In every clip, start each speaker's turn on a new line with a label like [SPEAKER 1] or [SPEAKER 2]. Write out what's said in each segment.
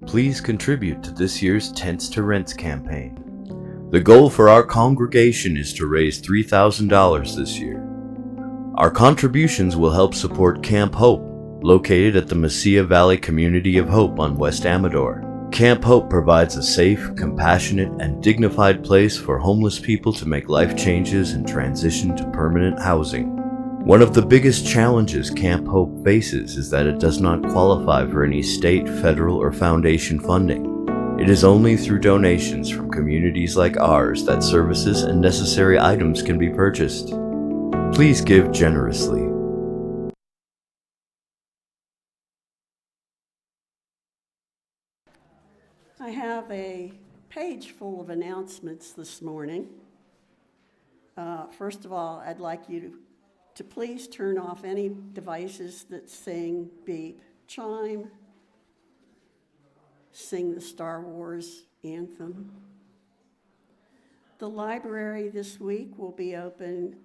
[SPEAKER 1] Please contribute to this year's Tents to Rents campaign. The goal for our congregation is to raise $3,000 this year. Our contributions will help support Camp Hope, located at the Mesilla Valley Community of Hope on West Amador. Camp Hope provides a safe, compassionate, and dignified place for homeless people to make life changes and transition to permanent housing. One of the biggest challenges Camp Hope faces is that it does not qualify for any state, federal, or foundation funding. It is only through donations from communities like ours that services and necessary items can be purchased. Please give generously.
[SPEAKER 2] I have a page full of announcements this morning. First of all, I'd like you to please turn off any devices that sing, beep, chime, sing the Star Wars anthem. The library this week will be open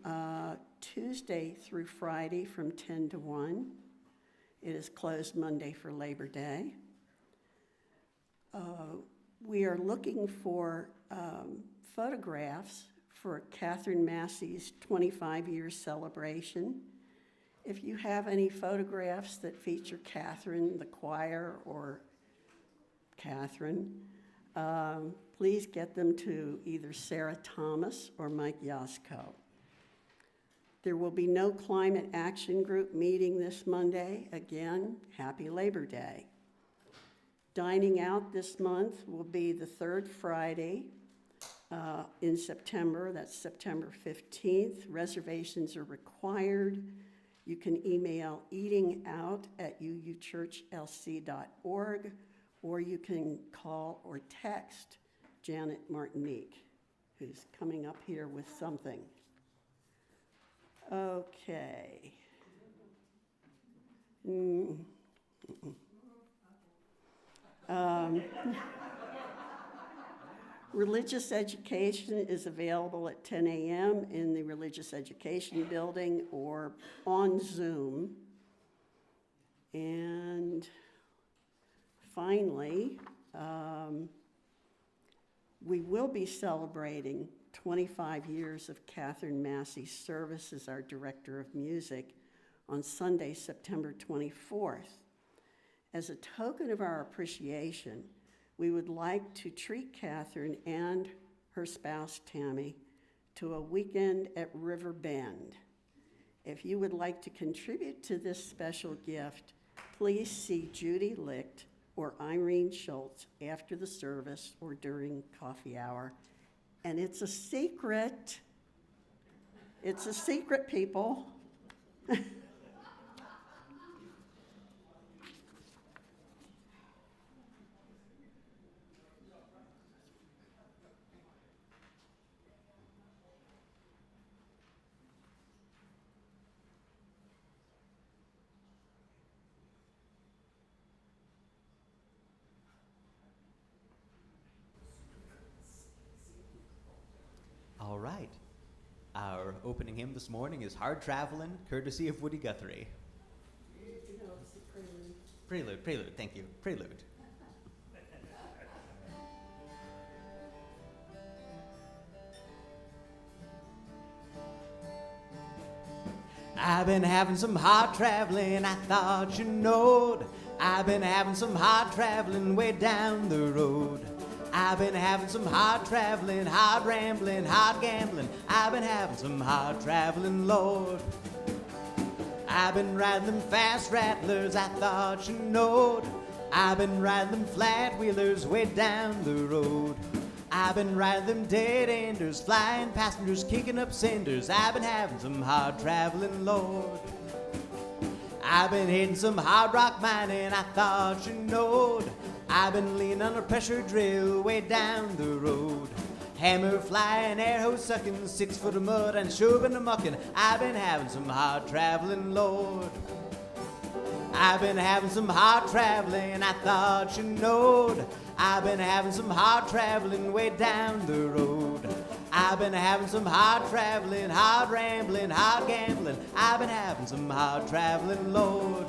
[SPEAKER 2] Tuesday through Friday from 10 to 1. It is closed Monday for Labor Day. We are looking for photographs for Catherine Massey's 25-year celebration. If you have any photographs that feature Catherine, the choir, or Catherine, please get them to either Sarah Thomas or Mike Yasko. There will be no climate action group meeting this Monday. Again, happy Labor Day. Dining out this month will be the third Friday in September. That's September 15th. Reservations are required. You can email eatingout@uuchurchlc.org, or you can call or text Janet Martinique, who's coming up here with something. Okay. Religious education is available at 10 a.m. in the Religious Education Building or on Zoom. And finally, we will be celebrating 25 years of Catherine Massey's service as our Director of Music on Sunday, September 24th. As a token of our appreciation, we would like to treat Catherine and her spouse, Tammy, to a weekend at River Bend. If you would like to contribute to this special gift, please see Judy Licht or Irene Schultz after the service or during coffee hour. And it's a secret. It's a secret, people.
[SPEAKER 3] All right. Our opening hymn this morning is Hard Travelin', courtesy of Woody Guthrie.
[SPEAKER 2] No, it's the prelude.
[SPEAKER 3] Prelude, thank you. Prelude. I've been having some hard traveling, I thought you knowed. I've been having some hard traveling way down the road. I've been having some hard traveling, hard rambling, hard gambling. I've been having some hard traveling, Lord. I've been riding them fast rattlers, I thought you knowed. I've been riding them flat wheelers way down the road. I've been riding them dead enders, flying passengers, kicking up cinders. I've been having some hard traveling, Lord. I've been hitting some hard rock mining, I thought you knowed. I've been leaning under pressure drill way down the road. Hammer flying, air hose sucking, 6 foot of mud and shoving and mucking. I've been having some hard traveling, Lord. I've been having some hard traveling, I thought you knowed. I've been having some hard traveling way down the road. I've been having some hard traveling, hard rambling, hard gambling. I've been having some hard traveling, Lord.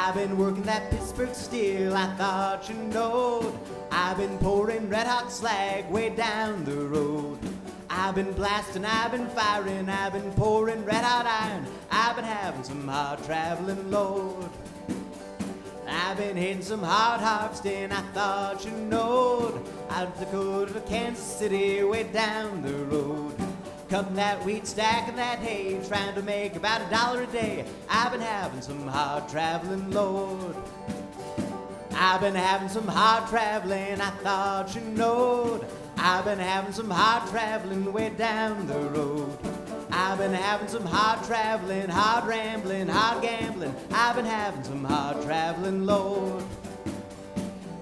[SPEAKER 3] I've been working that Pittsburgh steel, I thought you knowed. I've been pouring red hot slag way down the road. I've been blasting, I've been firing, I've been pouring red hot iron. I've been having some hard traveling, Lord. I've been hitting some hard harvesting, I thought you knowed. Out of Dakota to Kansas City, way down the road. Cutting that wheat, stacking that hay, trying to make about $1 a day. I've been having some hard traveling, Lord. I've been having some hard traveling, I thought you knowed. I've been having some hard traveling way down the road. I've been having some hard traveling, hard rambling, hard gambling. I've been having some hard traveling, Lord.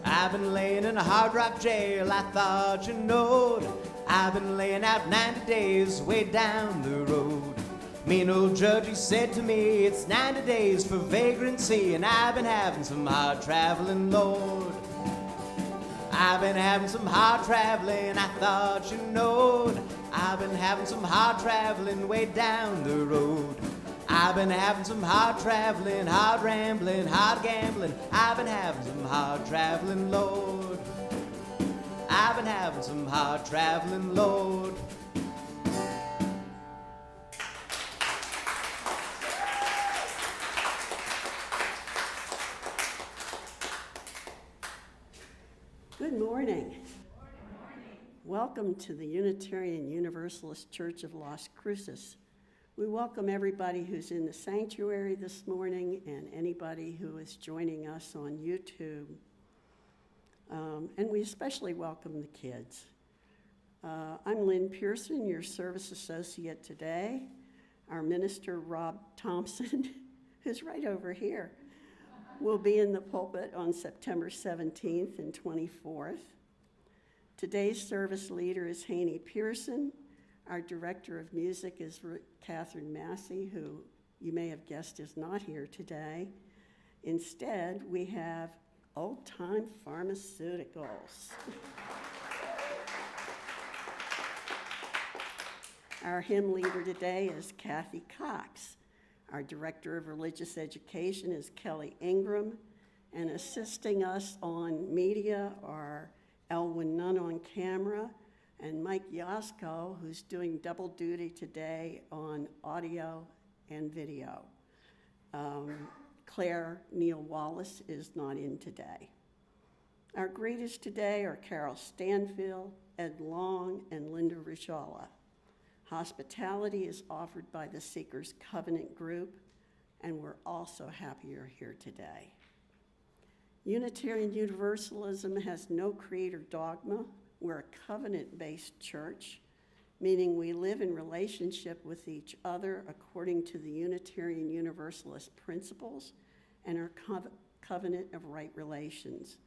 [SPEAKER 3] I've been laying in a hard rock jail, I thought you knowed. I've been laying out 90 days way down the road. Me and old judge, he said to me, it's 90 days for vagrancy, and I've been having some hard traveling, Lord. I've been having some hard traveling, I thought you knowed. I've been having some hard traveling way down the road. I've been having some hard traveling, hard rambling, hard gambling. I've been having some hard traveling, Lord. I've been having some hard traveling, Lord.
[SPEAKER 2] Good morning. Welcome to the Unitarian Universalist Church of Las Cruces. We welcome everybody who's in the sanctuary this morning and anybody who is joining us on YouTube. And we especially welcome the kids. I'm Lynn Pearson, your service associate today. Our minister, Rob Thompson, who's right over here, will be in the pulpit on September 17th and 24th. Today's service leader is Haney Pearson. Our director of music is Catherine Massey, who you may have guessed is not here today. Instead, we have Old Time Pharmaceuticals. Our hymn leader today is Kathy Cox. Our director of religious education is Kelly Ingram, and assisting us on media are Elwin Nunn on camera and Mike Yasko, who's doing double duty today on audio and video. Claire Neal Wallace is not in today. Our greeters today are Carol Stanfield, Ed Long, and Linda Rishala. Hospitality is offered by the Seekers Covenant Group, and we're also happy you're here today. Unitarian Universalism has no creed or dogma. We're a covenant-based church, meaning we live in relationship with each other according to the Unitarian Universalist principles and our covenant of right relations.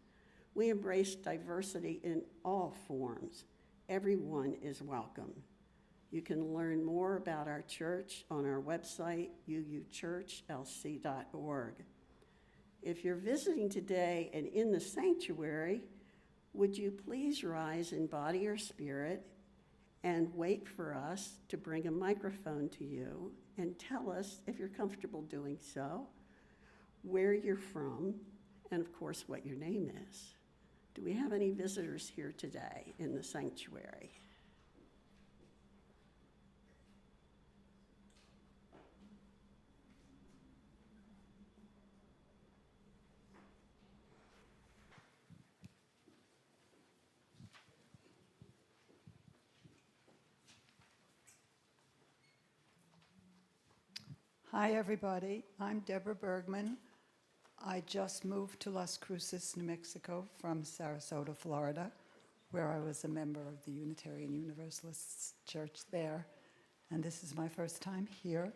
[SPEAKER 2] We embrace diversity in all forms. Everyone is welcome. You can learn more about our church on our website, UUCLC.org. If you're visiting today and in the sanctuary, would you please rise in body or spirit and wait for us to bring a microphone to you and tell us, if you're comfortable doing so, where you're from, and of course what your name is. Do we have any visitors here today in the sanctuary?
[SPEAKER 4] Hi, everybody. I'm Deborah Bergman. I just moved to Las Cruces, New Mexico from Sarasota, Florida, where I was a member of the Unitarian Universalists Church there. And this is my first time here,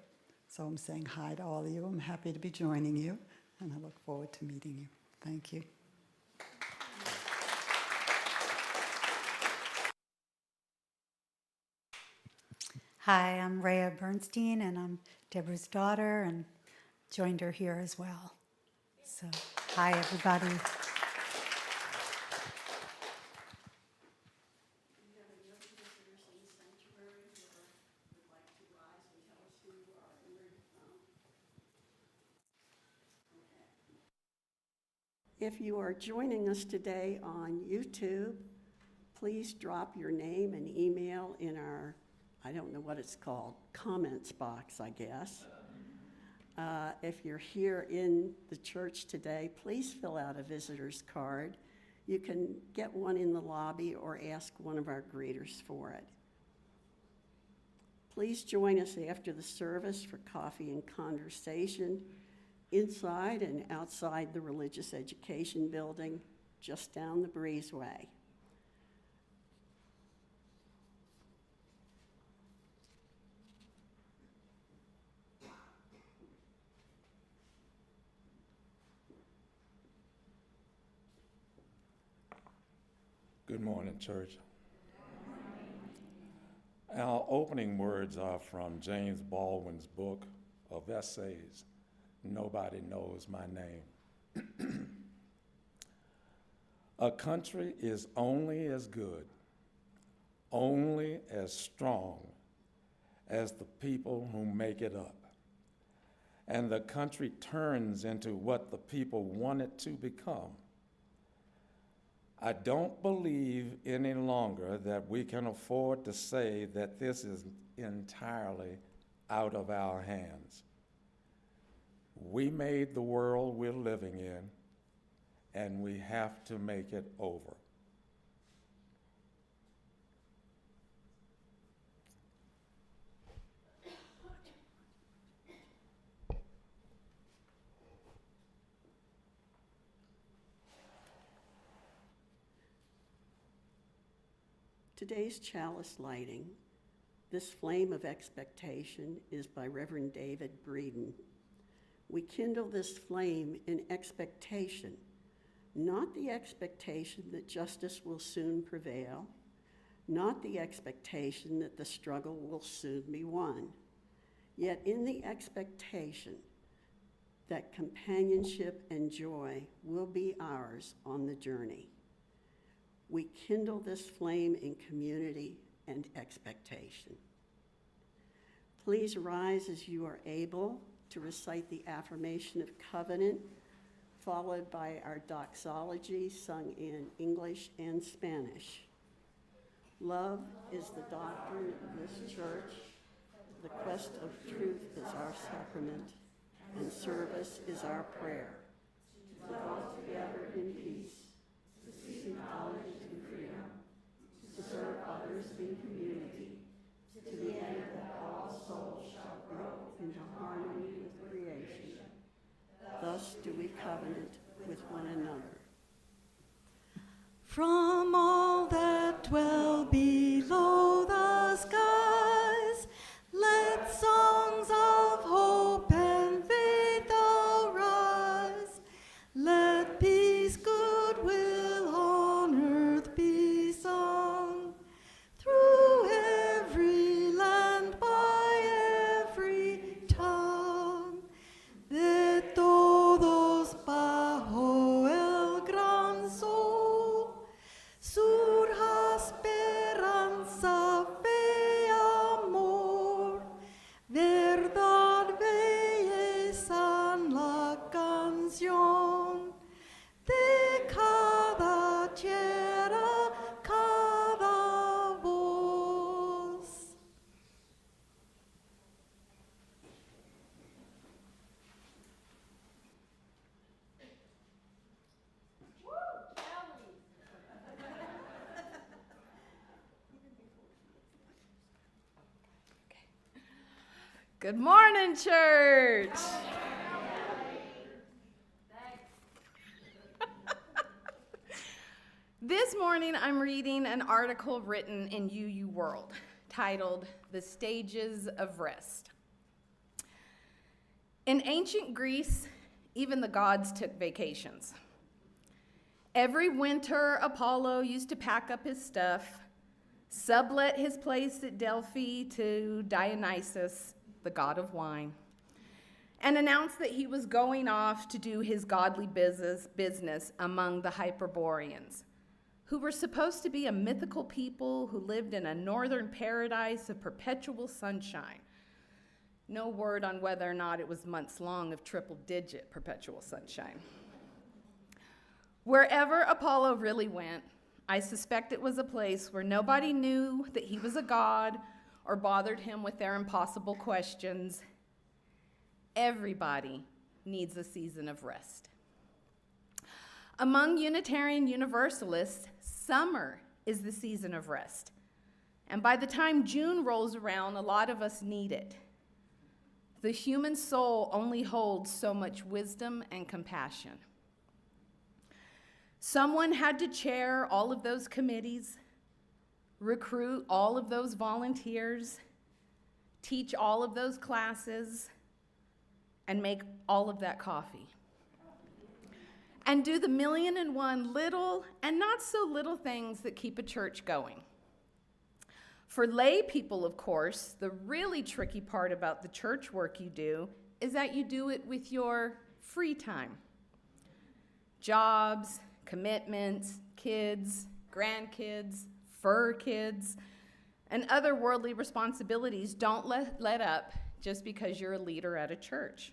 [SPEAKER 4] so I'm saying hi to all of you. I'm happy to be joining you, and I look forward to meeting you. Thank you.
[SPEAKER 5] Hi, I'm Rhea Bernstein, and I'm Deborah's daughter, and joined her here as well. So, hi, everybody.
[SPEAKER 2] If you are joining us today on YouTube, please drop your name and email in our, I don't know what it's called, comments box, I guess. If you're here in the church today, please fill out a visitor's card. You can get one in the lobby or ask one of our greeters for it. Please join us after the service for coffee and conversation inside and outside the Religious Education Building, just down the breezeway.
[SPEAKER 6] Good morning, church. Our opening words are from James Baldwin's book of essays, Nobody Knows My Name. A country is only as good, only as strong as the people who make it up. And the country turns into what the people want it to become. I don't believe any longer that we can afford to say that this is entirely out of our hands. We made the world we're living in, and we have to make it over.
[SPEAKER 2] Today's chalice lighting, This Flame of Expectation, is by Reverend David Breeden. We kindle this flame in expectation, not the expectation that justice will soon prevail, not the expectation that the struggle will soon be won, yet in the expectation that companionship and joy will be ours on the journey. We kindle this flame in community and expectation. Please rise as you are able to recite the affirmation of covenant, followed by our doxology sung in English and Spanish. Love is the doctrine of this church. The quest of truth is our sacrament, and service is our prayer. To dwell together in peace, to seek knowledge and freedom, to serve others in community, to the end that all souls shall grow into harmony with creation. Thus do we covenant with one another.
[SPEAKER 7] From all that dwell below the skies, let songs of hope and faith arise. Let peace, goodwill on earth be sung. Through every land, by every tongue. De todos bajo el gran sol, surja esperanza, fe, amor, verdad, belleza en la canción de cada tierra, cada voz.
[SPEAKER 8] Good morning, church. This morning I'm reading an article written in UU World titled "The Stages of Rest." In ancient Greece, even the gods took vacations. Every winter, Apollo used to pack up his stuff, sublet his place at Delphi to Dionysus, the god of wine, and announced that he was going off to do his godly business among the Hyperboreans, who were supposed to be a mythical people who lived in a northern paradise of perpetual sunshine. No word on whether or not it was months long of triple-digit perpetual sunshine. Wherever Apollo really went, I suspect it was a place where nobody knew that he was a god or bothered him with their impossible questions. Everybody needs a season of rest. Among Unitarian Universalists, summer is the season of rest. And by the time June rolls around, a lot of us need it. The human soul only holds so much wisdom and compassion. Someone had to chair all of those committees, recruit all of those volunteers, teach all of those classes, and make all of that coffee. And do the 1,000,001 little and not so little things that keep a church going. For lay people, of course, the really tricky part about the church work you do is that you do it with your free time. Jobs, commitments, kids, grandkids, fur kids, and other worldly responsibilities don't let up just because you're a leader at a church.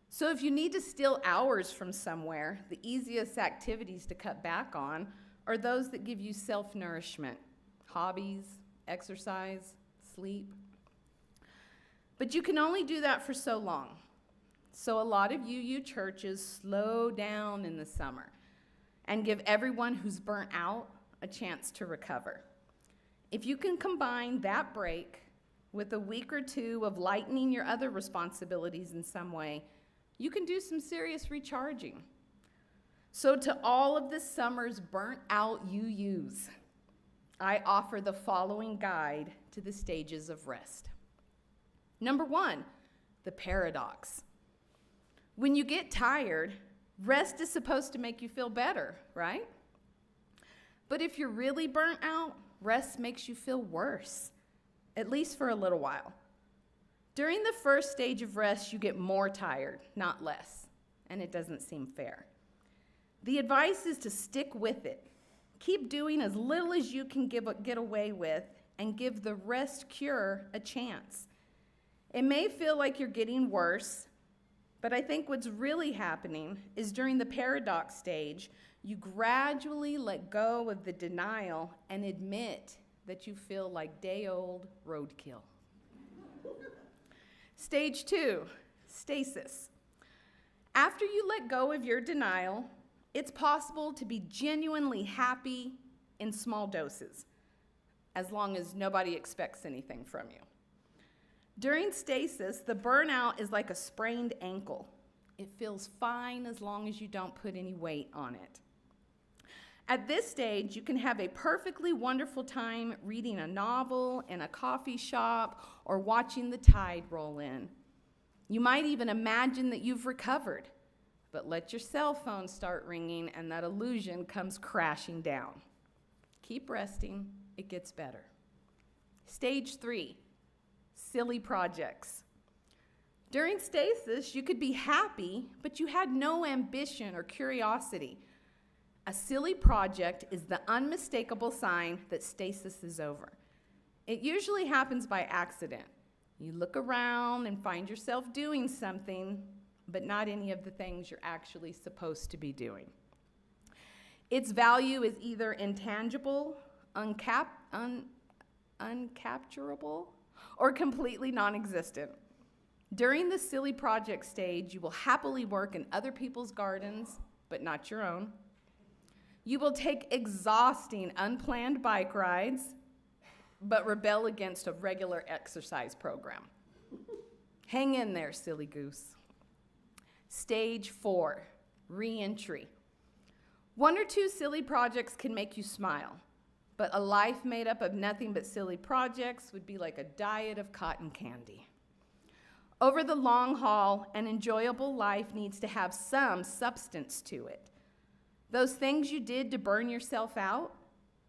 [SPEAKER 8] So if you need to steal hours from somewhere, the easiest activities to cut back on are those that give you self-nourishment, hobbies, exercise, sleep. But you can only do that for so long. So a lot of UU churches slow down in the summer and give everyone who's burnt out a chance to recover. If you can combine that break with a week or two of lightening your other responsibilities in some way, you can do some serious recharging. So to all of this summer's burnt out UUs, I offer the following guide to the stages of rest. Number 1, the paradox. When you get tired, rest is supposed to make you feel better, right? But if you're really burnt out, rest makes you feel worse, at least for a little while. During the first stage of rest, you get more tired, not less, and it doesn't seem fair. The advice is to stick with it. Keep doing as little as you can get away with and give the rest cure a chance. It may feel like you're getting worse, but I think what's really happening is during the paradox stage, you gradually let go of the denial and admit that you feel like day-old roadkill. Stage 2, stasis. After you let go of your denial, it's possible to be genuinely happy in small doses, as long as nobody expects anything from you. During stasis, the burnout is like a sprained ankle. It feels fine as long as you don't put any weight on it. At this stage, you can have a perfectly wonderful time reading a novel in a coffee shop or watching the tide roll in. You might even imagine that you've recovered, but let your cell phone start ringing and that illusion comes crashing down. Keep resting, it gets better. Stage 3, silly projects. During stasis, you could be happy, but you had no ambition or curiosity. A silly project is the unmistakable sign that stasis is over. It usually happens by accident. You look around and find yourself doing something, but not any of the things you're actually supposed to be doing. Its value is either intangible, uncapturable, or completely non-existent. During the silly project stage, you will happily work in other people's gardens, but not your own. You will take exhausting, unplanned bike rides, but rebel against a regular exercise program. Hang in there, silly goose. Stage 4, re-entry. 1 or 2 silly projects can make you smile, but a life made up of nothing but silly projects would be like a diet of cotton candy. Over the long haul, an enjoyable life needs to have some substance to it. Those things you did to burn yourself out,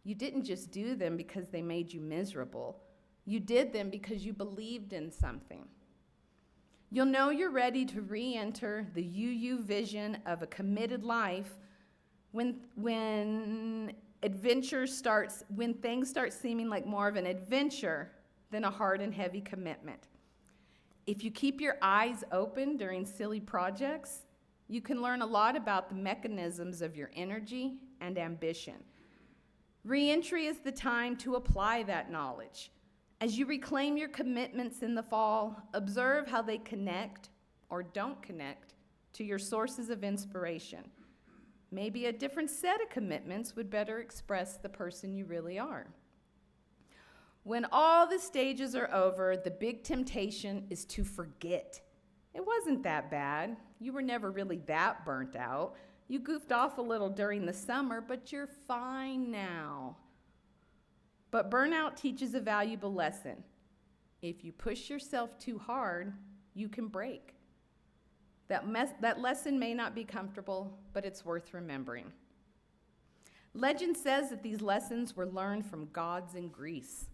[SPEAKER 8] you didn't just do them because they made you miserable. You did them because you believed in something. You'll know you're ready to re-enter the UU vision of a committed life when things start seeming like more of an adventure than a hard and heavy commitment. If you keep your eyes open during silly projects, You can learn a lot about the mechanisms of your energy and ambition. Reentry is the time to apply that knowledge. As you reclaim your commitments in the fall, observe how they connect or don't connect to your sources of inspiration. Maybe a different set of commitments would better express the person you really are. When all the stages are over, the big temptation is to forget. It wasn't that bad. You were never really that burnt out. You goofed off a little during the summer, but you're fine now. But burnout teaches a valuable lesson. If you push yourself too hard, you can break. That lesson may not be comfortable, but it's worth remembering. Legend says that these lessons were learned from gods in Greece.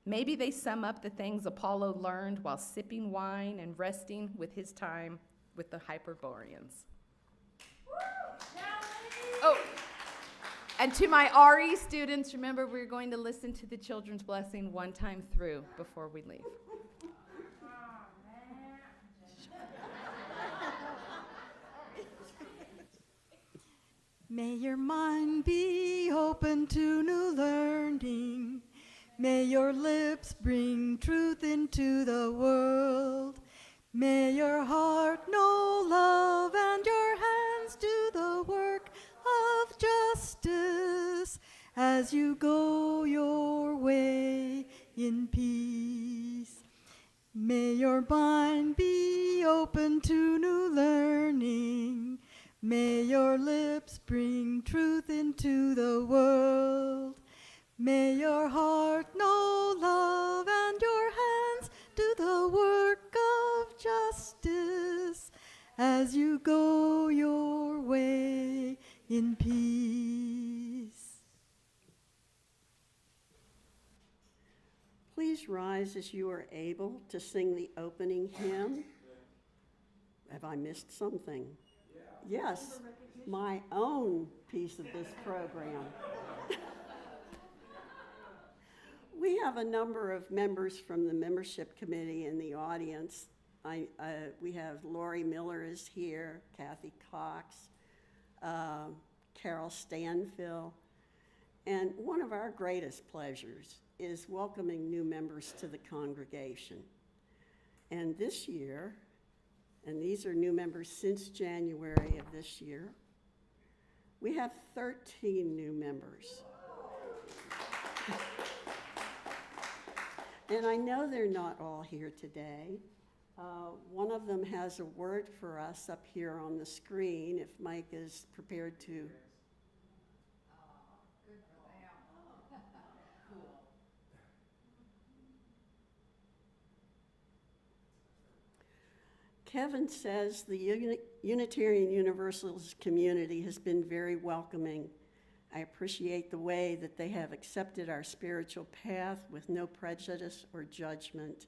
[SPEAKER 8] Maybe they sum up the things Apollo learned while sipping wine and resting with his time with the Hyperboreans. Oh, and to my RE students, remember we're going to listen to the children's blessing one time through before we leave.
[SPEAKER 7] May your mind be open to new learning. May your lips bring truth into the world. May your heart know love and your hands do the work of justice as you go your way in peace. May your mind be open to new learning. May your lips bring truth into the world. May your heart know love and your hands do the work of justice as you go your way in peace.
[SPEAKER 2] Please rise as you are able to sing the opening hymn. Have I missed something? Yes, my own piece of this program. We have a number of members from the membership committee in the audience. We have Lori Miller is here, Kathy Cox, Carol Stanfill, and one of our greatest pleasures is welcoming new members to the congregation. And this year, and these are new members since January of this year, we have 13 new members. And I know they're not all here today. One of them has a word for us up here on the screen, if Mike is prepared to. Kevin says the Unitarian Universalist community has been very welcoming. I appreciate the way that they have accepted our spiritual path with no prejudice or judgment.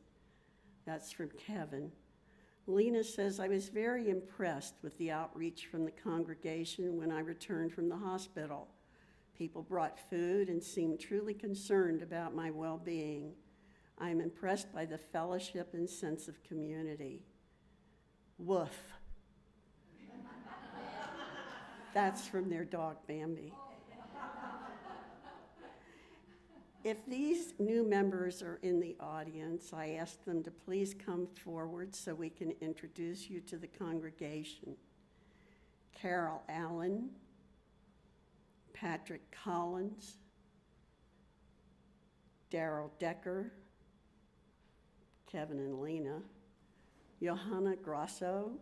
[SPEAKER 2] That's from Kevin. Lena says, I was very impressed with the outreach from the congregation when I returned from the hospital. People brought food and seemed truly concerned about my well-being. I am impressed by the fellowship and sense of community. Woof. That's from their dog, Bambi. If these new members are in the audience, I ask them to please come forward so we can introduce you to the congregation. Carol Allen, Patrick Collins, Daryl Decker, Kevin and Lena, Johanna Grosso,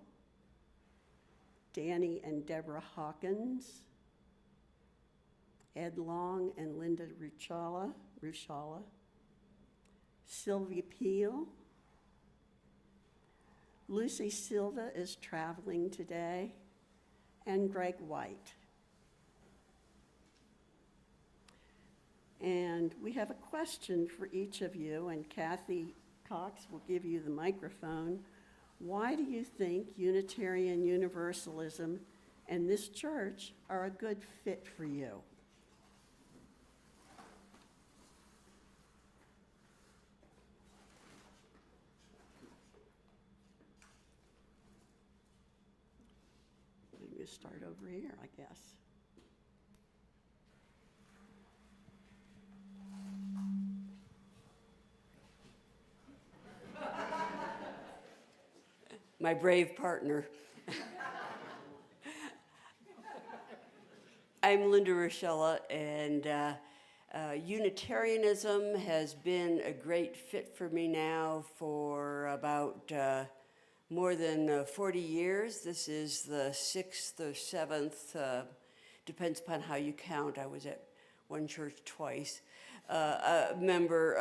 [SPEAKER 2] Danny and Deborah Hawkins, Ed Long and Linda Ruchala, Sylvia Peel, Lucy Silva is traveling today, and Greg White. And we have a question for each of you, and Kathy Cox will give you the microphone. Why do you think Unitarian Universalism and this church are a good fit for you? just start over here, I guess. My brave partner. I'm Linda Rochella, and Unitarianism has been a great fit for me now for about more than 40 years. This is the 6th or 7th, depends upon how you count. I was at one church twice, a member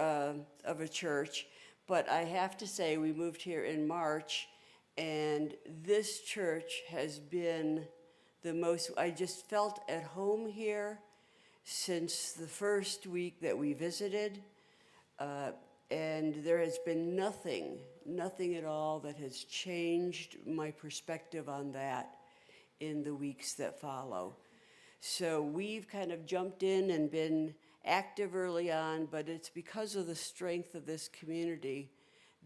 [SPEAKER 2] of a church. But I have to say, we moved here in March, and this church has been the most, I just felt at home here since the first week that we visited. And there has been nothing at all that has changed my perspective on that in the weeks that follow. So we've kind of jumped in and been active early on, but it's because of the strength of this community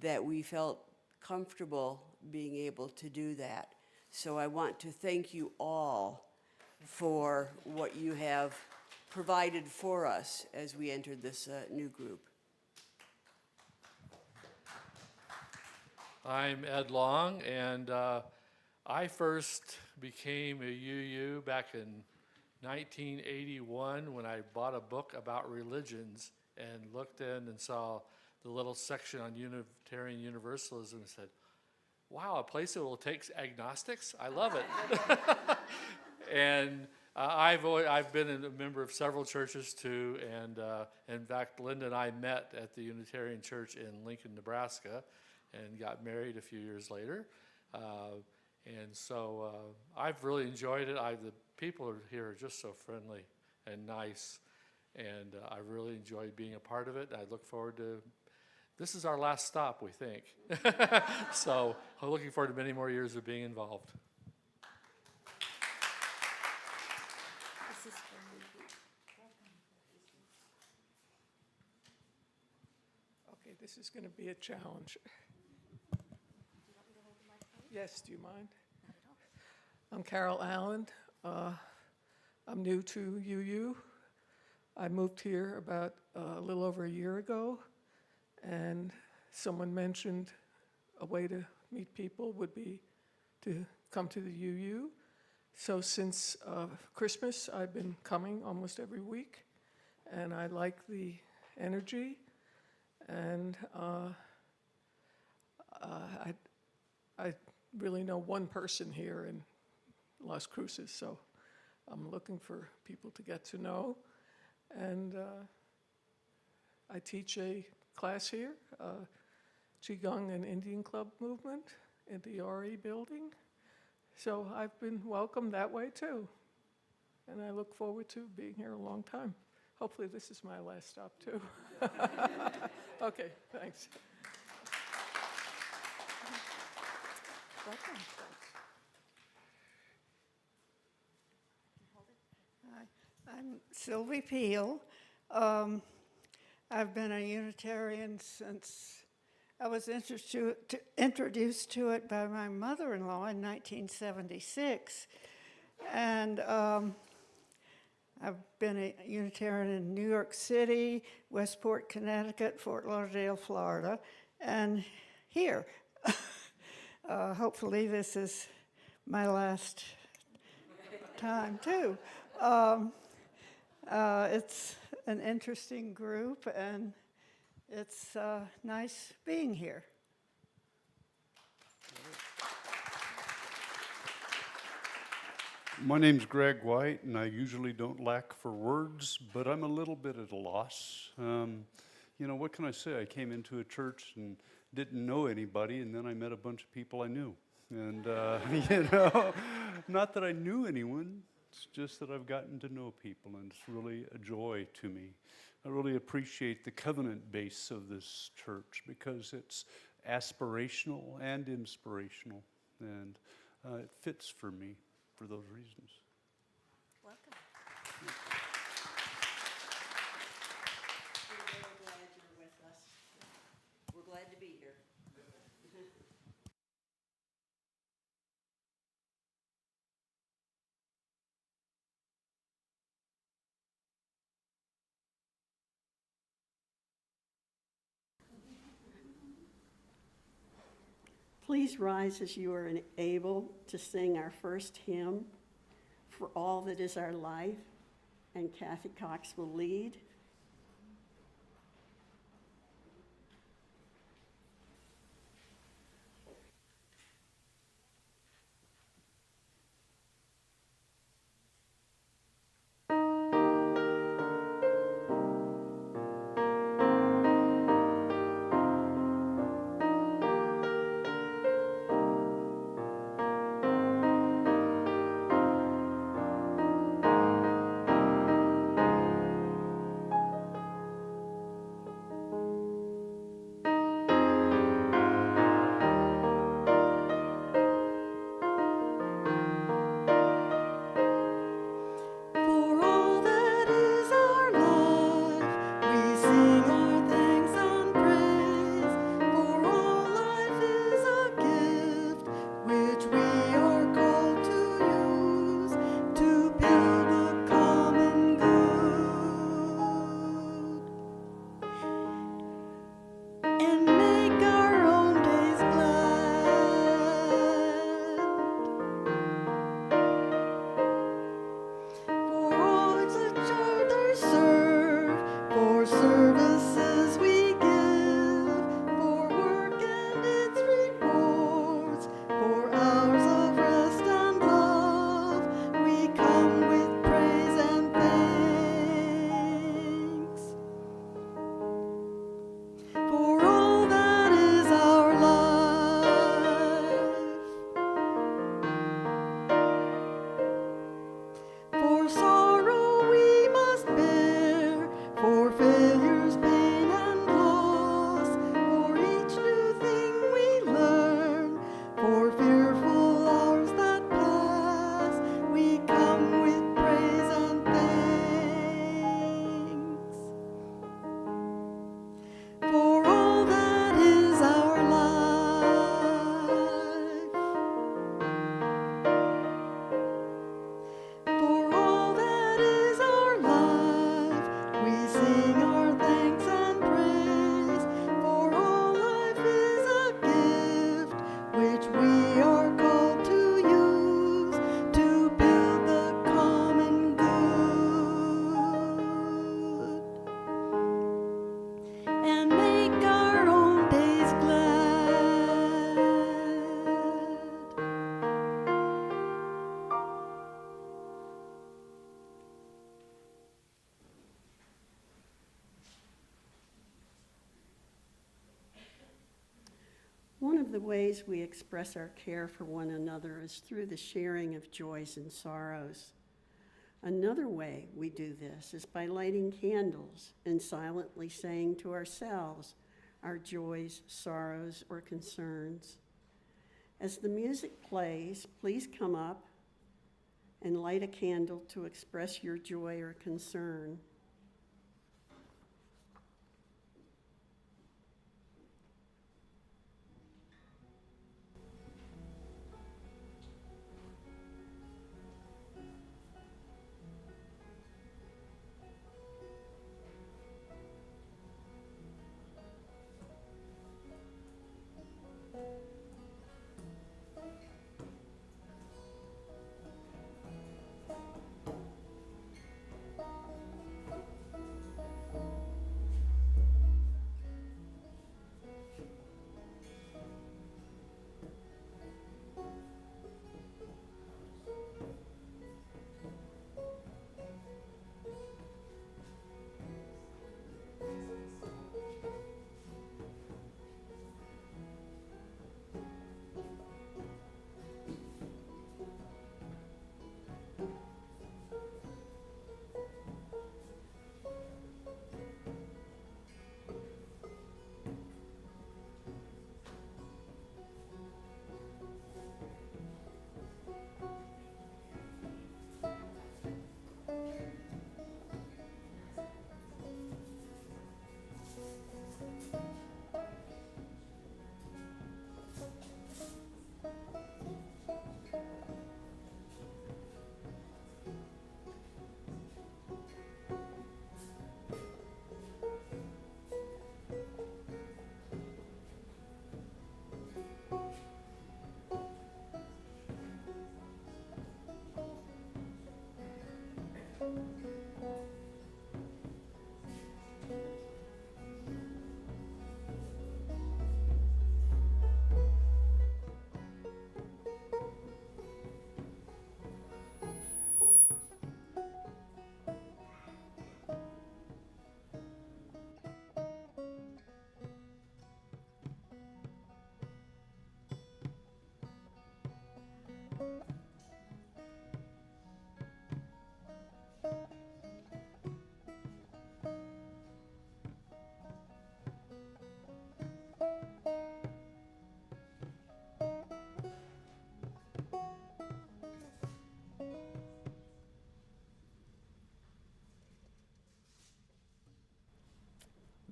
[SPEAKER 2] that we felt comfortable being able to do that. So I want to thank you all for what you have provided for us as we entered this new group.
[SPEAKER 9] I'm Ed Long, and I first became a UU back in 1981 when I bought a book about religions and looked in and saw the little section on Unitarian Universalism and said, wow, a place that will take agnostics? I love it. And I've been a member of several churches too, and in fact, Linda and I met at the Unitarian Church in Lincoln, Nebraska, and got married a few years later. And so I've really enjoyed it. The people here are just so friendly and nice, and I really enjoyed being a part of it. I look forward to, this is our last stop, we think. So I'm looking forward to many more years of being involved.
[SPEAKER 10] Okay, this is going to be a challenge. Yes, do you mind? I'm Carol Allen. I'm new to UU. I moved here about a little over a year ago, and someone mentioned a way to meet people would be to come to the UU. So since Christmas, I've been coming almost every week, and I like the energy, and I really know one person here in Las Cruces, so I'm looking for people to get to know. And I teach a class here, Qigong and Indian Club movement in the RE building. So I've been welcomed that way too. And I look forward to being here a long time. Hopefully this is my last stop too. Okay, thanks. Welcome.
[SPEAKER 11] Hi, I'm Sylvie Peel. I've been a Unitarian since I was introduced to it by my mother-in-law in 1976. And I've been a Unitarian in New York City, Westport, Connecticut, Fort Lauderdale, Florida, and here. Hopefully this is my last time too. It's an interesting group, and it's nice being here.
[SPEAKER 12] My name's Greg White, and I usually don't lack for words, but I'm a little bit at a loss. You know, what can I say? I came into a church and didn't know anybody, and then I met a bunch of people I knew. And, you know, not that I knew anyone, it's just that I've gotten to know people, and it's really a joy to me. I really appreciate the covenant base of this church because it's aspirational and inspirational, and it fits for me for those reasons.
[SPEAKER 2] Welcome. We're glad to be here. Please rise as you are able to sing our first hymn, For All That Is Our Life, and Kathy Cox will lead. One of the ways we express our care for one another is through the sharing of joys and sorrows. Another way we do this is by lighting candles and silently saying to ourselves our joys, sorrows, or concerns. As the music plays, please come up and light a candle to express your joy or concern.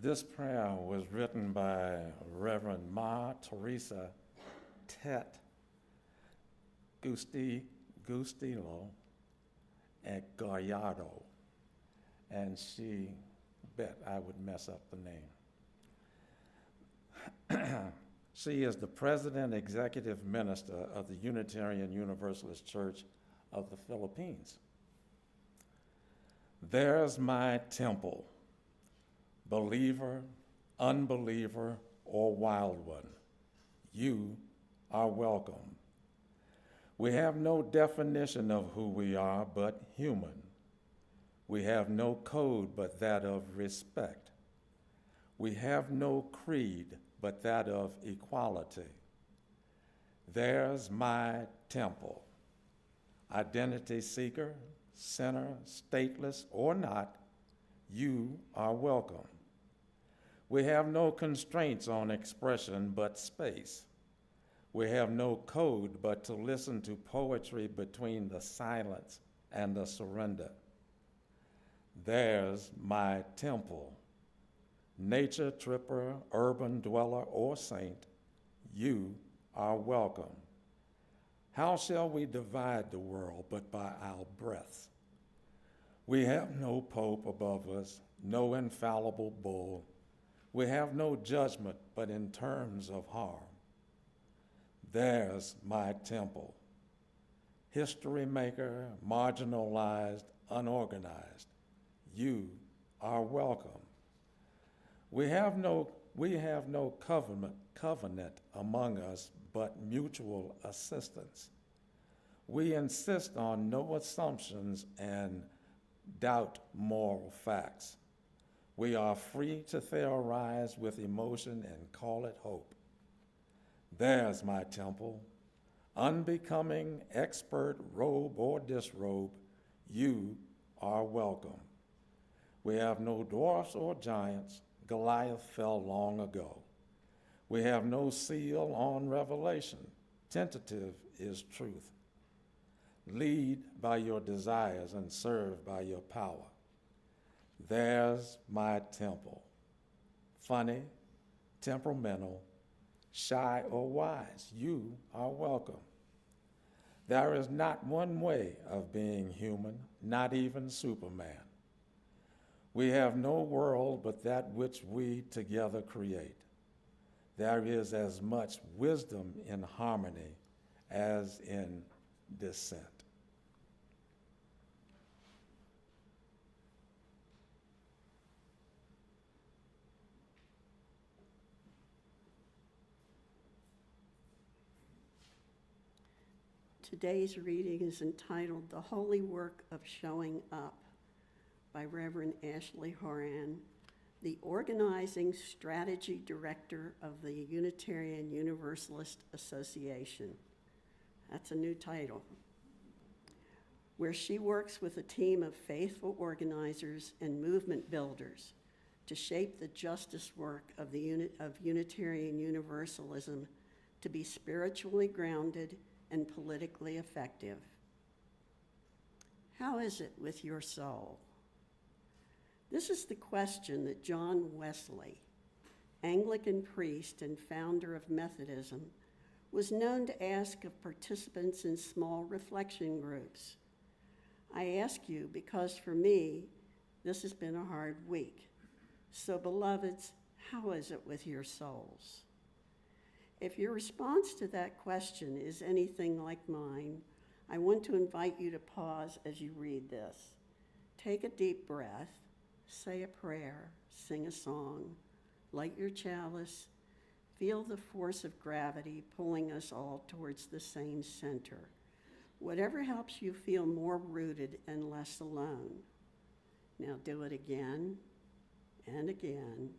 [SPEAKER 6] This prayer was written by Reverend Ma Teresa Tet Gustilo at Gallardo, and she bet I would mess up the name. She is the President Executive Minister of the Unitarian Universalist Church of the Philippines. There's my temple, believer, unbeliever, or wild one. You are welcome. We have no definition of who we are but human. We have no code but that of respect. We have no creed but that of equality. There's my temple. Identity seeker, sinner, stateless, or not, you are welcome. We have no constraints on expression but space. We have no code but to listen to poetry between the silence and the surrender. There's my temple. Nature tripper, urban dweller, or saint, you are welcome. How shall we divide the world but by our breaths? We have no pope above us, no infallible bull. We have no judgment but in terms of harm. There's my temple. History maker, marginalized, unorganized, you are welcome. We have no covenant among us but mutual assistance. We insist on no assumptions and doubt moral facts. We are free to theorize with emotion and call it hope. There's my temple. Unbecoming, expert, robe or disrobe, you are welcome. We have no dwarfs or giants. Goliath fell long ago. We have no seal on revelation. Tentative is truth. Lead by your desires and serve by your power. There's my temple. Funny, temperamental, shy or wise, you are welcome. There is not one way of being human, not even Superman. We have no world but that which we together create. There is as much wisdom in harmony as in dissent.
[SPEAKER 2] Today's reading is entitled The Holy Work of Showing Up by Reverend Ashley Horan, the Organizing Strategy Director of the Unitarian Universalist Association. That's a new title. Where she works with a team of faithful organizers and movement builders to shape the justice work of Unitarian Universalism to be spiritually grounded and politically effective. How is it with your soul? This is the question that John Wesley, Anglican priest and founder of Methodism, was known to ask of participants in small reflection groups. I ask you because for me, this has been a hard week. So beloveds, how is it with your souls? If your response to that question is anything like mine, I want to invite you to pause as you read this. Take a deep breath, say a prayer, sing a song, light your chalice, feel the force of gravity pulling us all towards the same center. Whatever helps you feel more rooted and less alone. Now do it again and again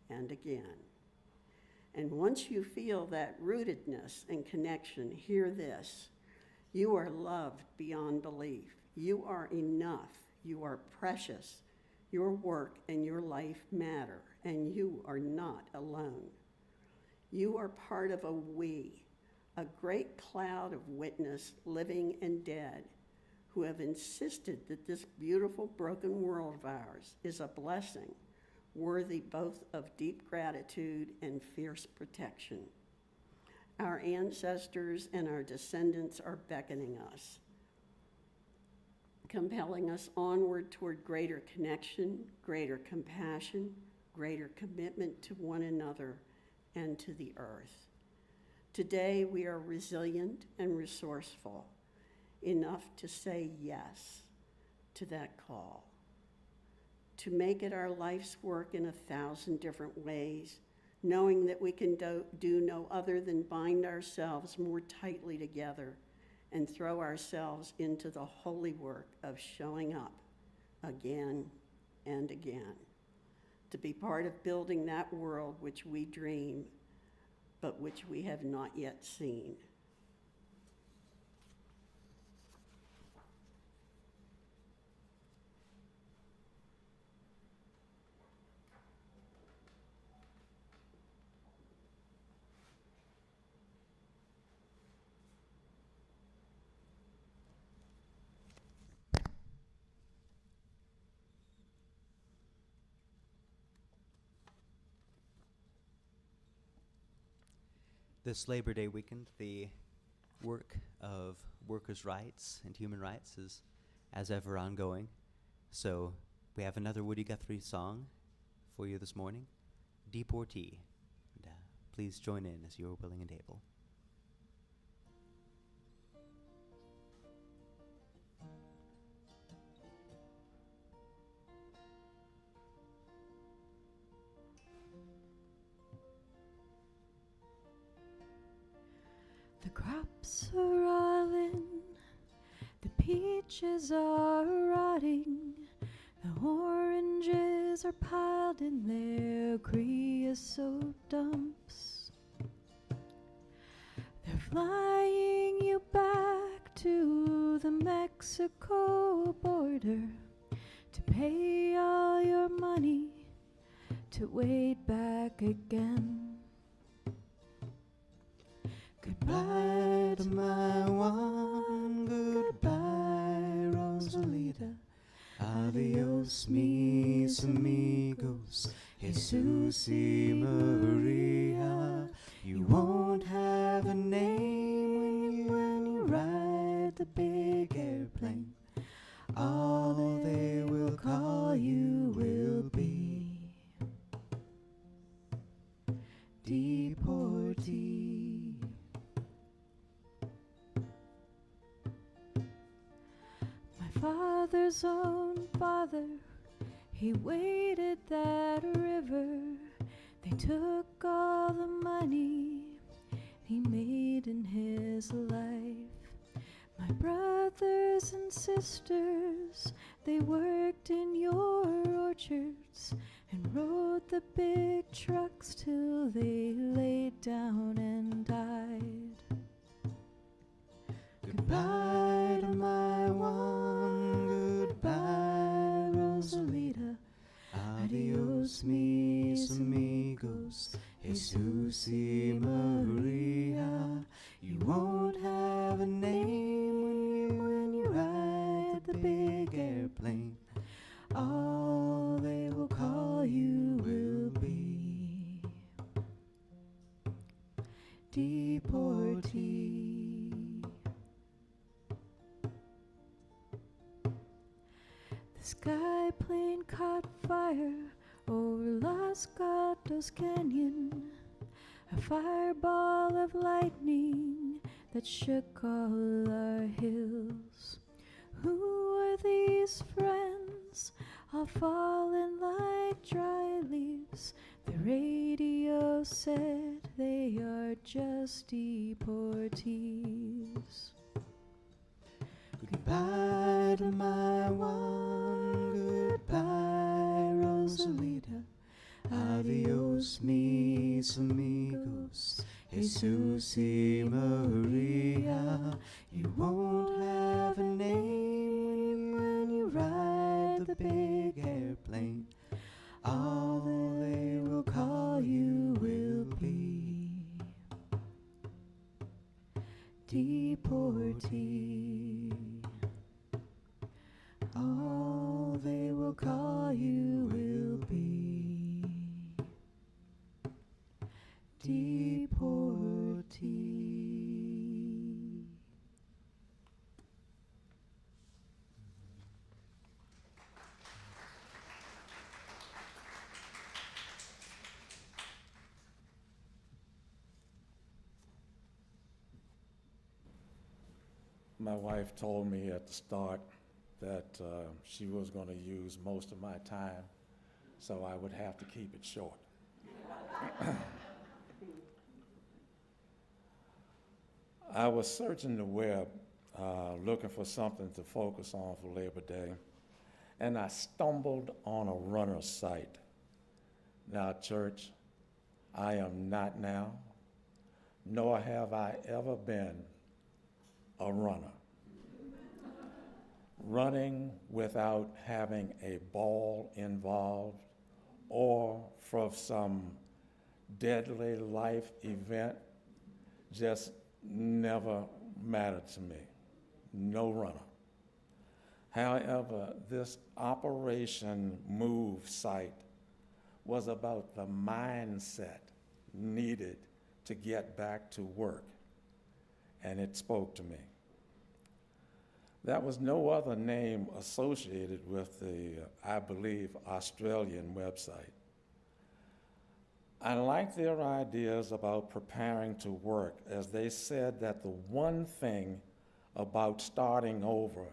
[SPEAKER 2] and again. And once you feel that rootedness and connection, hear this. You are loved beyond belief. You are enough. You are precious. Your work and your life matter, and you are not alone. You are part of a we, a great cloud of witness, living and dead, who have insisted that this beautiful broken world of ours is a blessing, worthy both of deep gratitude and fierce protection. Our ancestors and our descendants are beckoning us, compelling us onward toward greater connection, greater compassion, greater commitment to one another and to the earth. Today, we are resilient and resourceful, enough to say yes to that call, to make it our life's work in 1,000 different ways, knowing that we can do no other than bind ourselves more tightly together and throw ourselves into the holy work of showing up again and again, to be part of building that world which we dream, but which we have not yet seen.
[SPEAKER 3] This Labor Day weekend, the work of workers' rights and human rights is, as ever, ongoing. So we have another Woody Guthrie song for you this morning, Deportee. And, please join in as you're willing and able.
[SPEAKER 7] The crops are all in, the peaches are rotting, the oranges are piled in their creosote dumps. They're flying you back to the Mexico border to pay all your money to wait back again.
[SPEAKER 3] Goodbye to my one, goodbye, Rosalita. Adios, mis amigos, Jesus y Maria. You won't have a name when you ride the big airplane. All they will call you will be deportee.
[SPEAKER 7] Father's own father, he waded that river. They took all the money he made in his life. My brothers and sisters, they worked in your orchards and rode the big trucks till they laid down and died. Goodbye to my one, goodbye, Rosalita. Adios, mis amigos, Jesus y Maria. You won't have a name when you ride the big airplane. All they will call you will be deportee. The sky plane caught fire over Los Gatos Canyon, a fireball of lightning that shook all our hills. Who are these friends, all fallen like dry leaves? The radio said they are just deportees. Goodbye to my one, goodbye, Rosalita. Adios, mis amigos, Jesus y Maria. You won't have a name when you ride the big airplane. All they will call you will be deportee. All they will call you will be deportee.
[SPEAKER 6] My wife told me at the start that she was going to use most of my time, so I would have to keep it short. I was searching the web, looking for something to focus on for Labor Day, and I stumbled on a runner site. Now, church, I am not now, nor have I ever been a runner. Running without having a ball involved or for some deadly life event just never mattered to me. No runner. However, this Operation Move site was about the mindset needed to get back to work, and it spoke to me. There was no other name associated with the, I believe, Australian website. I liked their ideas about preparing to work, as they said that the one thing about starting over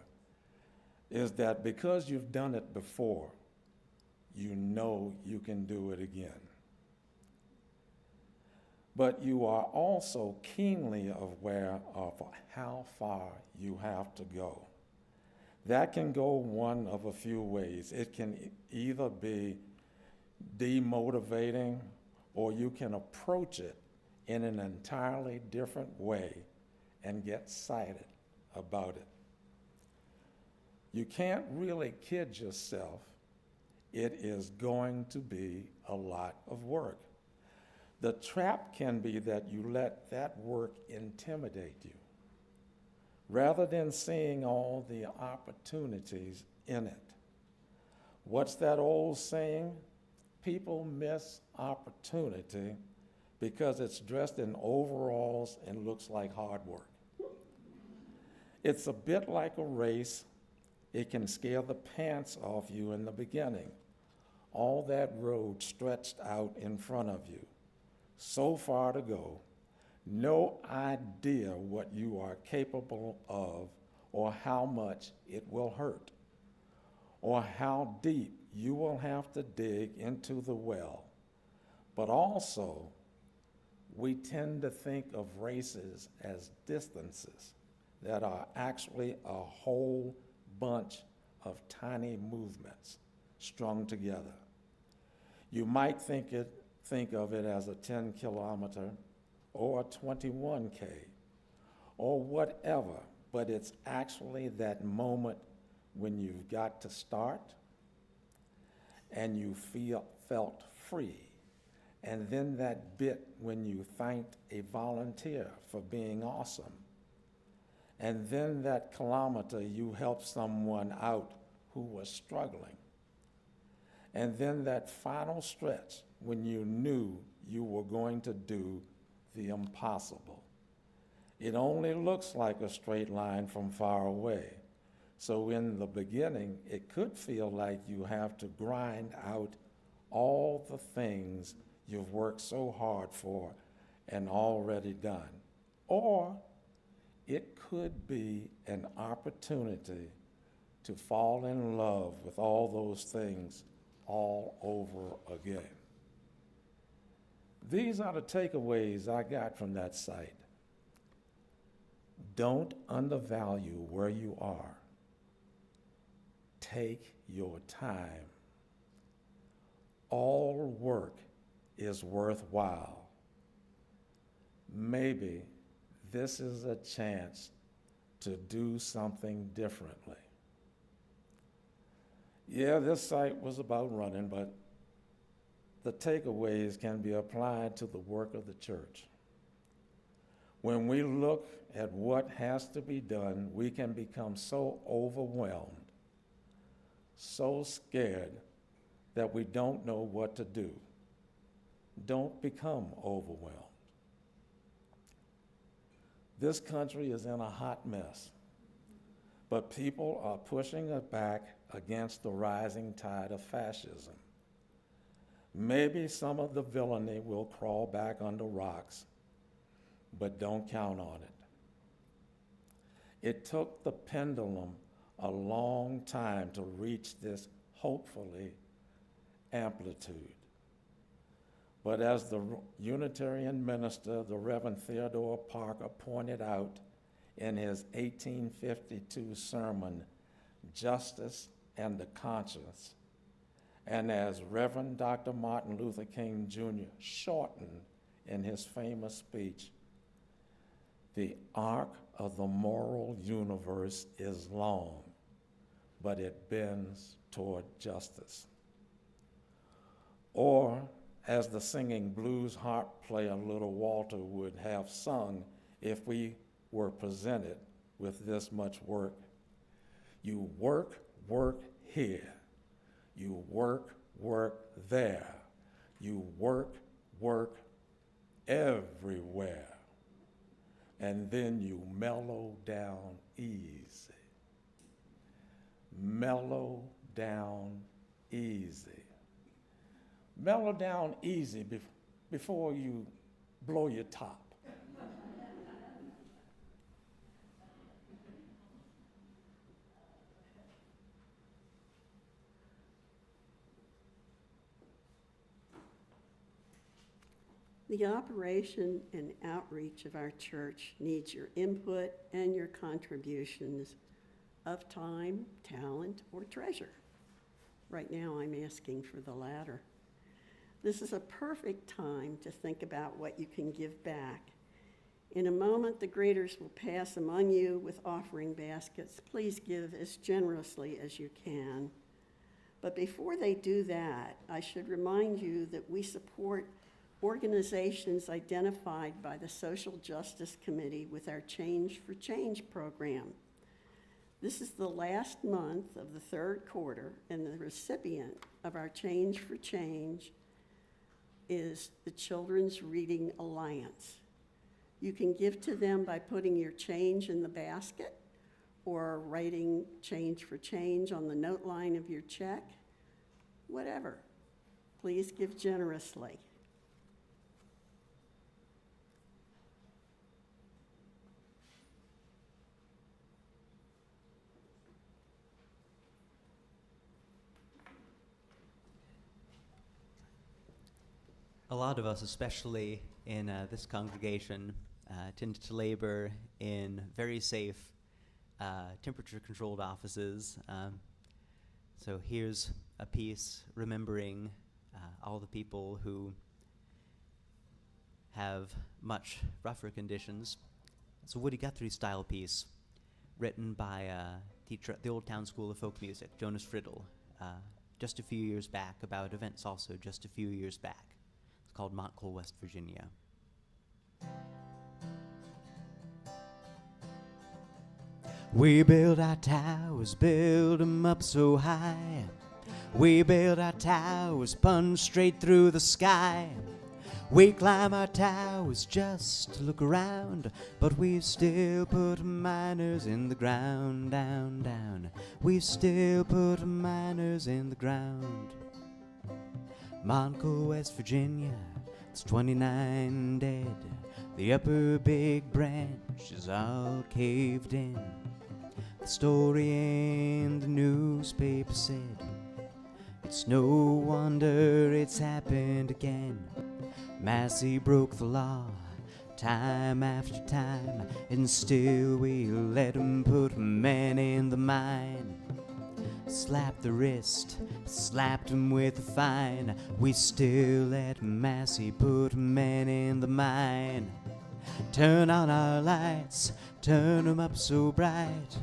[SPEAKER 6] is that because you've done it before, you know you can do it again. But you are also keenly aware of how far you have to go. That can go one of a few ways. It can either be demotivating, or you can approach it in an entirely different way and get excited about it. You can't really kid yourself. It is going to be a lot of work. The trap can be that you let that work intimidate you, rather than seeing all the opportunities in it. What's that old saying? People miss opportunity because it's dressed in overalls and looks like hard work. It's a bit like a race. It can scare the pants off you in the beginning. All that road stretched out in front of you. So far to go, no idea what you are capable of or how much it will hurt or how deep you will have to dig into the well. But also, we tend to think of races as distances that are actually a whole bunch of tiny movements strung together. You might think of it as a 10-kilometer or a 21K or whatever, but it's actually that moment when you've got to start and you felt free, and then that bit when you thanked a volunteer for being awesome, and then that kilometer you helped someone out who was struggling, and then that final stretch when you knew you were going to do the impossible. It only looks like a straight line from far away. So in the beginning, it could feel like you have to grind out all the things you've worked so hard for and already done. Or it could be an opportunity to fall in love with all those things all over again. These are the takeaways I got from that site. Don't undervalue where you are. Take your time. All work is worthwhile. maybe this is a chance to do something differently. Yeah, this site was about running, but the takeaways can be applied to the work of the church. When we look at what has to be done, we can become so overwhelmed, so scared that we don't know what to do. Don't become overwhelmed. This country is in a hot mess, but people are pushing it back against the rising tide of fascism. Maybe some of the villainy will crawl back under rocks, but don't count on it. It took the pendulum a long time to reach this, hopefully, amplitude. But as the Unitarian minister, the Reverend Theodore Parker, pointed out in his 1852 sermon, Justice and the Conscience, and as Reverend Dr. Martin Luther King Jr. shortened in his famous speech, the arc of the moral universe is long, but it bends toward justice. Or, as the singing blues harp player Little Walter would have sung if we were presented with this much work, you work, work here. You work, work there. You work, work everywhere. And then you mellow down easy. Mellow down easy. Mellow down easy before you blow your top.
[SPEAKER 2] The operation and outreach of our church needs your input and your contributions of time, talent, or treasure. Right now, I'm asking for the latter. This is a perfect time to think about what you can give back. In a moment, the greeters will pass among you with offering baskets. Please give as generously as you can. But before they do that, I should remind you that we support organizations identified by the Social Justice Committee with our Change for Change program. This is the last month of the third quarter, and the recipient of our Change for Change is the Children's Reading Alliance. You can give to them by putting your change in the basket or writing Change for Change on the note line of your check, whatever. Please give generously.
[SPEAKER 3] A lot of us, especially in this congregation, tend to labor in very safe, temperature-controlled offices. So here's a piece remembering all the people who have much rougher conditions. It's a Woody Guthrie-style piece written by teacher at the Old Town School of Folk Music, Jonas Friddle, just a few years back, about events also just a few years back. It's called Montclair, West Virginia. We build our towers, build 'em up so high. We build our towers, punch straight through the sky. We climb our towers just to look around, but we've still put miners in the ground, down, down. We've still put miners in the ground. Montclair, West Virginia, it's 29 dead. The upper big branch is all caved in. The story in the newspaper said, it's no wonder it's happened again. Massey broke the law time after time, and still we let him put men in the mine. Slapped the wrist, slapped him with a fine. We still let Massey put men in the mine. Turn on our lights, turn 'em up so bright.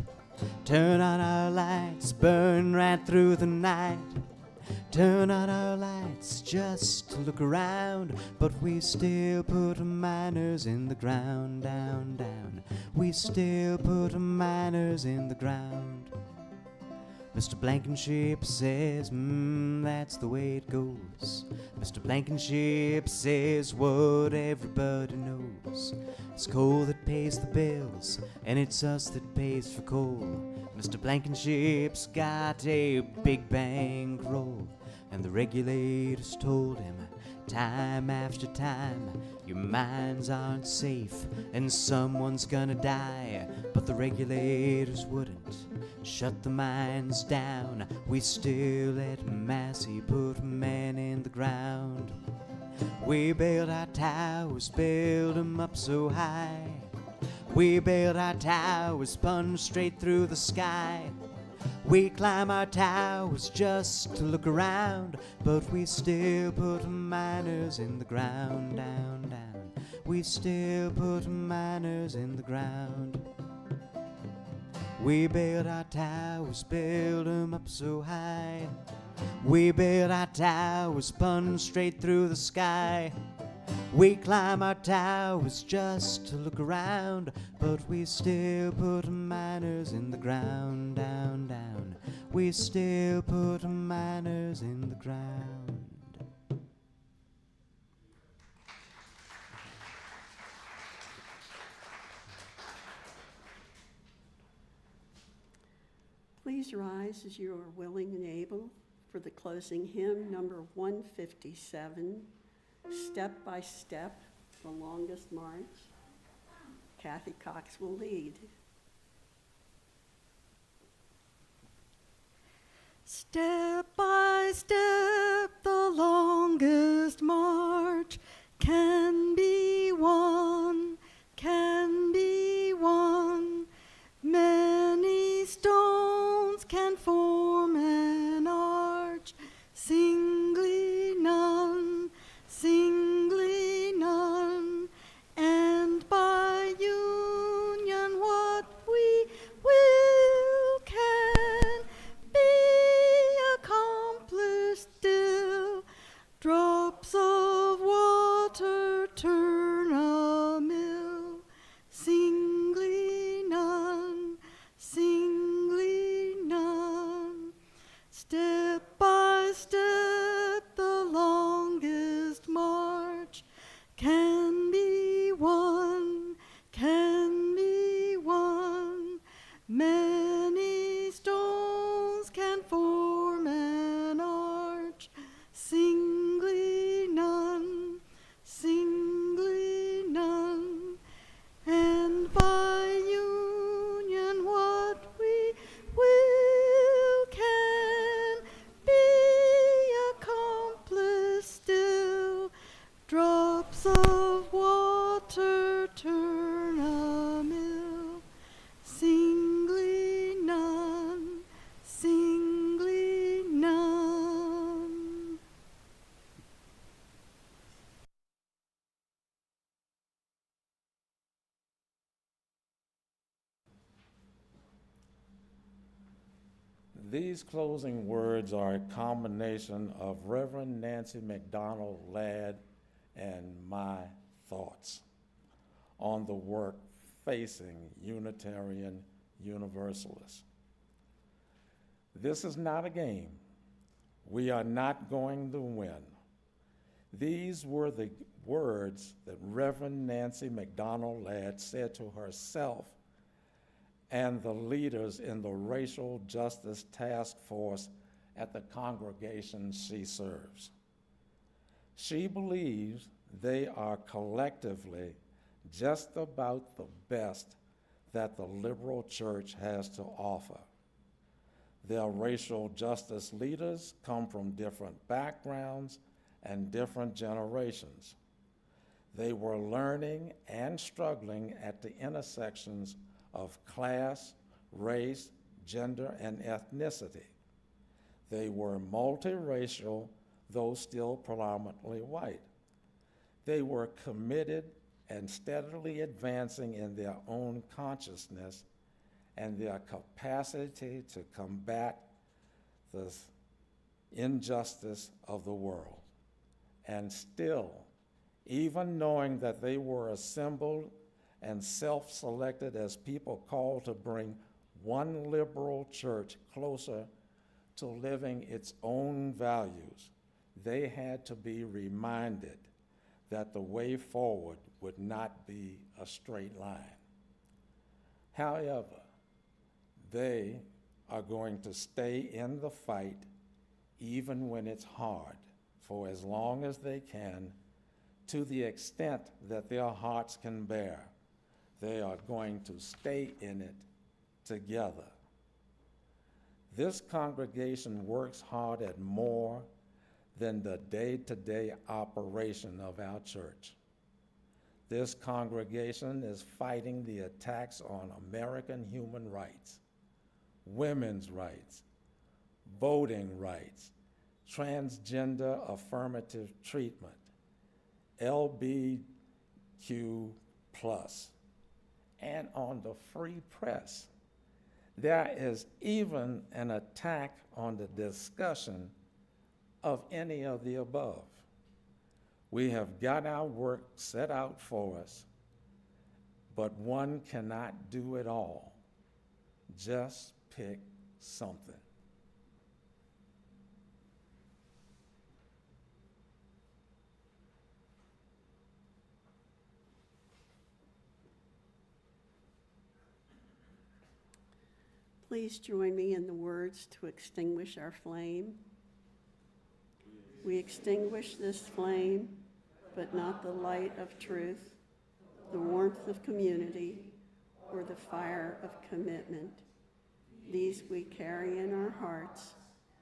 [SPEAKER 3] Turn on our lights, burn right through the night. Turn on our lights just to look around, but we still put miners in the ground, down, down. We still put miners in the ground. Mr. Blankenship says, that's the way it goes. Mr. Blankenship says what everybody knows. It's coal that pays the bills, and it's us that pays for coal. Mr. Blankenship's got a big bankroll, and the regulators told him time after time, your mines aren't safe and someone's gonna die. But the regulators wouldn't shut the mines down. We still let Massey put men in the ground. We built our towers, built 'em up so high. We built our towers, spun straight through the sky. We climb our towers just to look around, but we still put miners in the ground, down, down. We still put miners in the ground. We built our towers, built 'em up so high. We built our towers, spun straight through the sky. We climb our towers just to look around, but we still put miners in the ground, down, down. We still put miners in the ground.
[SPEAKER 2] Please rise as you are willing and able for the closing hymn, number 157, Step by Step, the Longest March. Kathy Cox will lead.
[SPEAKER 7] Step by step, the longest march can be won, can be won. Many stones can form an arch, singly none, singly none. And by union what we will can be accomplished still. Drops of water turn a mill, singly none, singly none. Step by step, the longest march can be won, can be won. Many stones can form an arch, singly none, singly none. And by union what we will can be accomplished still. Drops of water turn a mill, singly none, singly none.
[SPEAKER 6] These closing words are a combination of Reverend Nancy McDonald Ladd and my thoughts on the work facing Unitarian Universalists. This is not a game. We are not going to win. These were the words that Reverend Nancy McDonald Ladd said to herself and the leaders in the Racial Justice Task Force at the congregation she serves. She believes they are collectively just about the best that the liberal church has to offer. Their racial justice leaders come from different backgrounds and different generations. They were learning and struggling at the intersections of class, race, gender, and ethnicity. They were multiracial, though still predominantly white. They were committed and steadily advancing in their own consciousness and their capacity to combat the injustice of the world. And still, even knowing that they were assembled and self-selected as people called to bring one liberal church closer to living its own values, they had to be reminded that the way forward would not be a straight line. However, they are going to stay in the fight even when it's hard, for as long as they can, to the extent that their hearts can bear. They are going to stay in it together. This congregation works hard at more than the day-to-day operation of our church. This congregation is fighting the attacks on American human rights, women's rights, voting rights, transgender affirmative treatment, LBQ+, and on the free press. There is even an attack on the discussion of any of the above. We have got our work set out for us, but one cannot do it all. Just pick something.
[SPEAKER 2] Please join me in the words to extinguish our flame. We extinguish this flame, but not the light of truth, the warmth of community, or the fire of commitment. These we carry in our hearts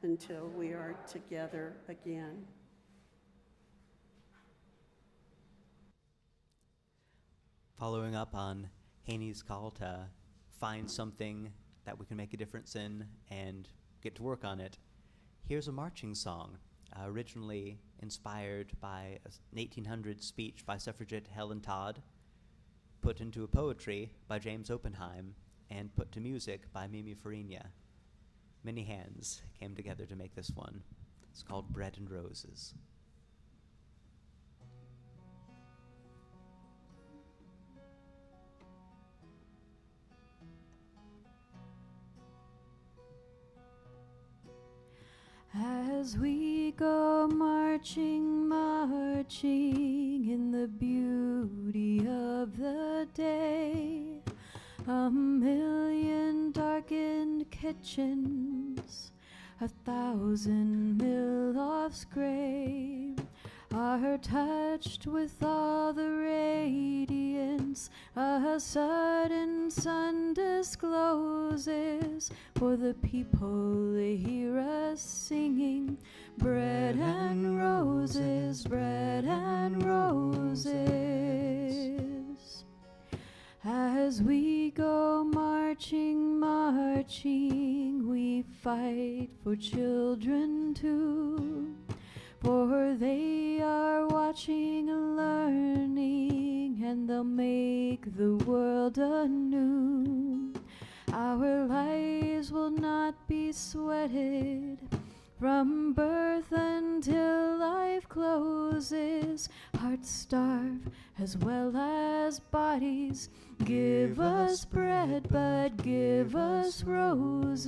[SPEAKER 2] until we are together again.
[SPEAKER 3] Following up on Haney's call to find something that we can make a difference in and get to work on it, here's a marching song, originally inspired by an 1800 speech by suffragette Helen Todd, put into a poetry by James Oppenheim, and put to music by Mimi Farina. Many hands came together to make this one. It's called Bread and Roses.
[SPEAKER 7] As we go marching, marching in the beauty of the day, a million darkened kitchens, 1,000 mill-offs gray, are touched with all the radiance a sudden sun discloses. For the people, they hear us singing, bread and roses, bread and roses. As we go marching, marching, we fight for children too, for they are watching and learning, and they'll make the world anew. Our lives will not be sweated from birth until life closes. Hearts starve as well as bodies. Give us bread, but give us roses.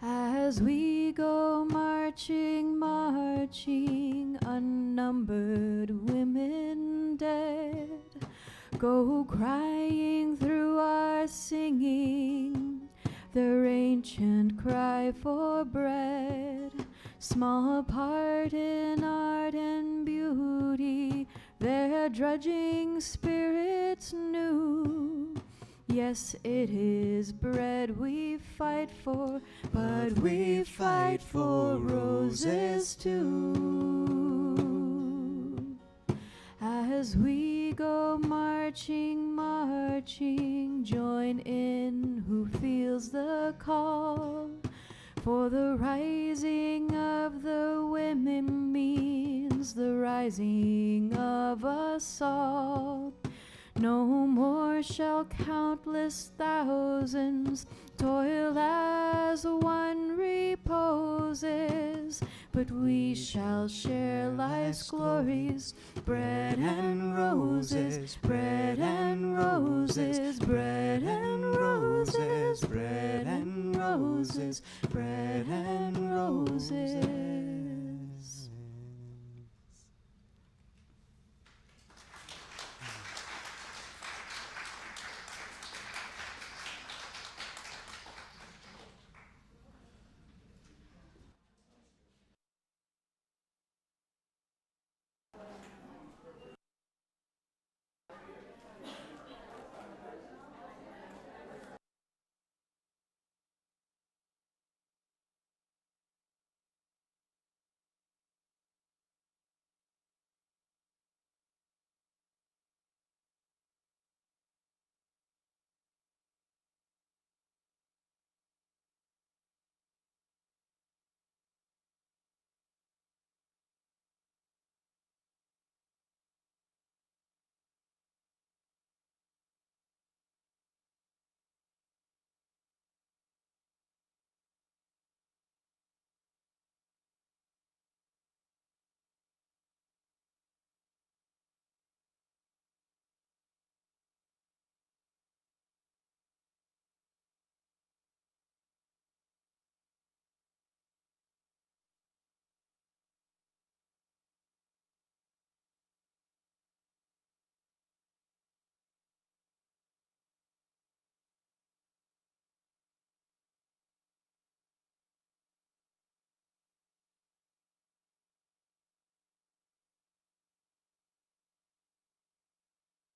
[SPEAKER 7] As we go marching, marching, unnumbered women dead go crying through our singing, their ancient cry for bread. Small part in art and beauty, their drudging spirits new. Yes, it is bread we fight for, but we fight for roses too. As we go marching, marching, join in who feels the call. For the rising of the women means comes the rising of us all. No more shall countless thousands toil as one reposes, but we shall share life's glories, bread and roses, bread and roses, bread and roses, bread and roses, bread and roses.